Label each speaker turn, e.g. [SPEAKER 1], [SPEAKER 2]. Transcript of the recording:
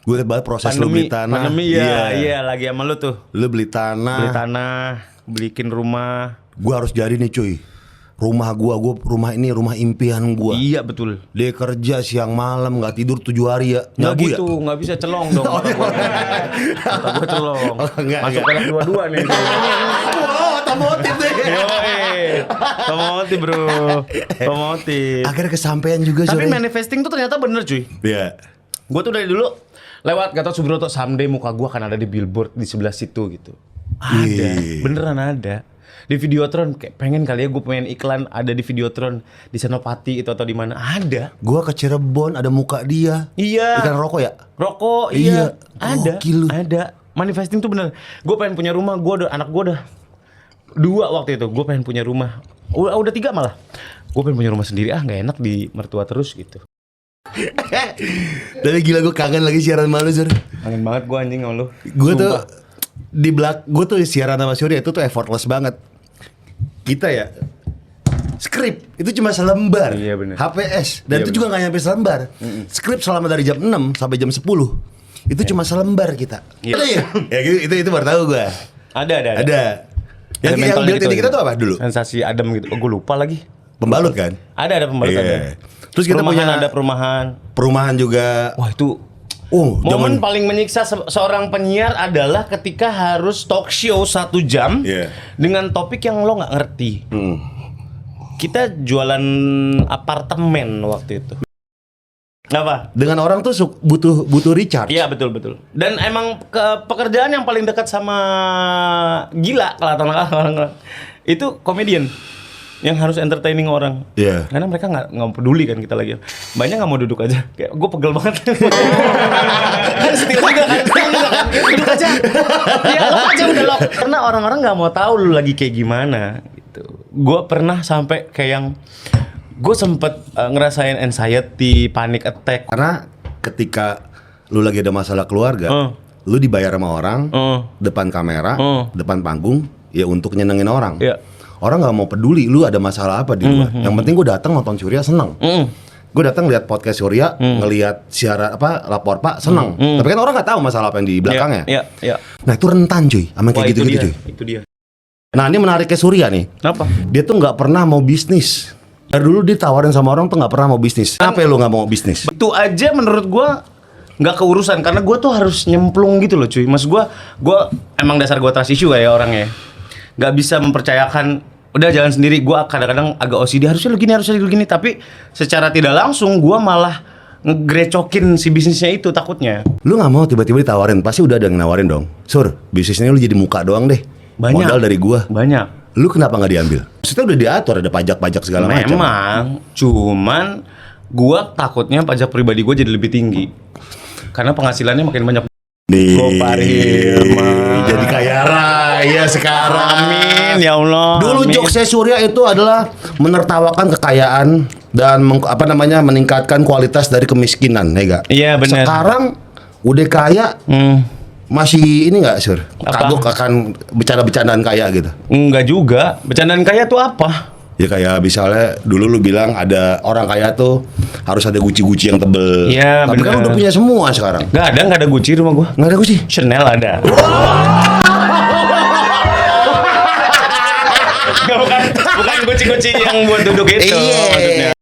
[SPEAKER 1] Gue liat banget proses lu beli tanah.
[SPEAKER 2] Pandemi iya lagi sama lu tuh.
[SPEAKER 1] Lu beli tanah,
[SPEAKER 2] bikin rumah.
[SPEAKER 1] gue harus jadi nih cuy. Rumah ini rumah impian gue.
[SPEAKER 2] Iya betul.
[SPEAKER 1] Dia kerja siang malam nggak tidur 7 hari ya.
[SPEAKER 2] Nggak
[SPEAKER 1] Nyabu
[SPEAKER 2] gitu, nggak bisa celong dong. Kata gue celong. Masuk
[SPEAKER 1] enggak.
[SPEAKER 2] ke dua-dua nih.
[SPEAKER 1] Wow, otomotif deh.
[SPEAKER 2] Otomotif bro. Otomotif.
[SPEAKER 1] Akhirnya kesampaian juga.
[SPEAKER 2] Tapi manifesting tuh ternyata bener cuy.
[SPEAKER 1] Iya.
[SPEAKER 2] Gue tuh dari dulu lewat Gatot Subroto, someday muka gue akan ada di billboard di sebelah situ gitu. Ada, beneran ada. Di Videotron, kayak pengen kali ya gue pengen iklan ada di Videotron di Senopati itu atau di mana ada.
[SPEAKER 1] Gua ke Cirebon ada muka dia.
[SPEAKER 2] Iya.
[SPEAKER 1] Iklan rokok ya?
[SPEAKER 2] Rokok,
[SPEAKER 1] Iya.
[SPEAKER 2] Ada.
[SPEAKER 1] Gokil lu.
[SPEAKER 2] Ada. Manifesting tuh bener. Gue pengen punya rumah, anak gue udah 2 waktu itu. Gue pengen punya rumah. Udah 3 malah. Gue pengen punya rumah sendiri, nggak enak di mertua terus gitu.
[SPEAKER 1] Tapi gila gue kangen lagi siaran malu Sur.
[SPEAKER 2] Kangen banget gue anjing sama lu.
[SPEAKER 1] Gue tuh gue tuh siaran sama Surya itu tuh effortless banget. Kita ya skrip itu cuma selembar.
[SPEAKER 2] Iya, bener.
[SPEAKER 1] HPS dan
[SPEAKER 2] Iya,
[SPEAKER 1] itu juga nggak nyampe selembar. Skrip selama dari jam 6 sampai jam 10 itu cuma selembar kita.
[SPEAKER 2] Iya.
[SPEAKER 1] Ada ya? Ya itu baru tahu gue.
[SPEAKER 2] Ada.
[SPEAKER 1] Yang built in kita tuh apa dulu?
[SPEAKER 2] Sensasi adem gitu. Gue lupa lagi.
[SPEAKER 1] Pembalut kan?
[SPEAKER 2] Ada pembalut
[SPEAKER 1] Iya.
[SPEAKER 2] ada.
[SPEAKER 1] Terus kita punya
[SPEAKER 2] ada perumahan.
[SPEAKER 1] Perumahan juga.
[SPEAKER 2] Wah itu
[SPEAKER 1] zaman
[SPEAKER 2] momen paling menyiksa seorang penyiar adalah ketika harus talk show 1 jam dengan topik yang lo nggak ngerti. Kita jualan apartemen waktu itu. Apa?
[SPEAKER 1] Dengan orang tuh butuh recharge.
[SPEAKER 2] Iya betul. Dan emang pekerjaan yang paling dekat sama gila kelihatan orang-orang itu komedian yang harus entertaining orang.
[SPEAKER 1] Iya.
[SPEAKER 2] Karena mereka nggak peduli kan kita lagi. Banyak nggak mau duduk aja. Kayak gue pegel banget. Setia juga kan. Duduk aja. Ya lo aja udah lo. Karena orang-orang nggak mau tahu lu lagi kayak gimana. Gitu. Gue pernah sampai kayak yang gue sempet ngerasain anxiety, panic attack.
[SPEAKER 1] Karena ketika lu lagi ada masalah keluarga, lu dibayar sama orang depan kamera, depan panggung, ya untuk nyenengin orang.
[SPEAKER 2] Iya.
[SPEAKER 1] Orang nggak mau peduli lu ada masalah apa di luar. Yang penting gue datang nonton Surya seneng. Gue datang lihat podcast Surya, ngelihat siaran lapor Pak seneng. Tapi kan orang nggak tahu masalah apa yang di belakangnya.
[SPEAKER 2] Iya.
[SPEAKER 1] Nah itu rentan cuy, sama kayak gitu-gitu cuy.
[SPEAKER 2] Itu dia.
[SPEAKER 1] Nah ini menariknya Surya nih.
[SPEAKER 2] Kenapa?
[SPEAKER 1] Dia tuh nggak pernah mau bisnis. Dari dulu ditawarin sama orang tuh nggak pernah mau bisnis. Kenapa lu nggak mau bisnis?
[SPEAKER 2] Itu aja menurut gua nggak keurusan karena gua tuh harus nyemplung gitu loh cuy. Mas gua emang dasar gua trust issue kayak orangnya. Nggak bisa mempercayakan udah jalan sendiri. Gua kadang-kadang agak OCD harusnya begini tapi secara tidak langsung gua malah ngegrecokin si bisnisnya itu takutnya.
[SPEAKER 1] Lu nggak mau tiba-tiba ditawarin, pasti udah ada yang nawarin dong. Sur, bisnisnya lu jadi muka doang deh.
[SPEAKER 2] Banyak.
[SPEAKER 1] Modal dari gua.
[SPEAKER 2] Banyak.
[SPEAKER 1] Lu kenapa nggak diambil? Maksudnya udah diatur, ada pajak-pajak segala macam.
[SPEAKER 2] Memang, cuman gua takutnya pajak pribadi gua jadi lebih tinggi. Karena penghasilannya makin banyak.
[SPEAKER 1] Jadi kaya raya sekarang.
[SPEAKER 2] Amin ya Allah.
[SPEAKER 1] Dulu jokesnya Surya itu adalah menertawakan kekayaan dan meningkatkan kualitas dari kemiskinan, ya gak?
[SPEAKER 2] Iya benar.
[SPEAKER 1] Sekarang udah kaya, masih ini nggak Sur? Kagok akan bercanda-bercandaan kaya gitu?
[SPEAKER 2] Enggak juga. Bercandaan kaya tuh apa?
[SPEAKER 1] Ya kayak misalnya dulu lu bilang ada orang kaya tuh harus ada Gucci yang tebel.
[SPEAKER 2] Iya,
[SPEAKER 1] tapi kan udah punya semua sekarang.
[SPEAKER 2] Nggak ada Gucci rumah gua.
[SPEAKER 1] Nggak ada Gucci?
[SPEAKER 2] Chanel ada. Bukan Gucci yang buat duduk itu maksudnya.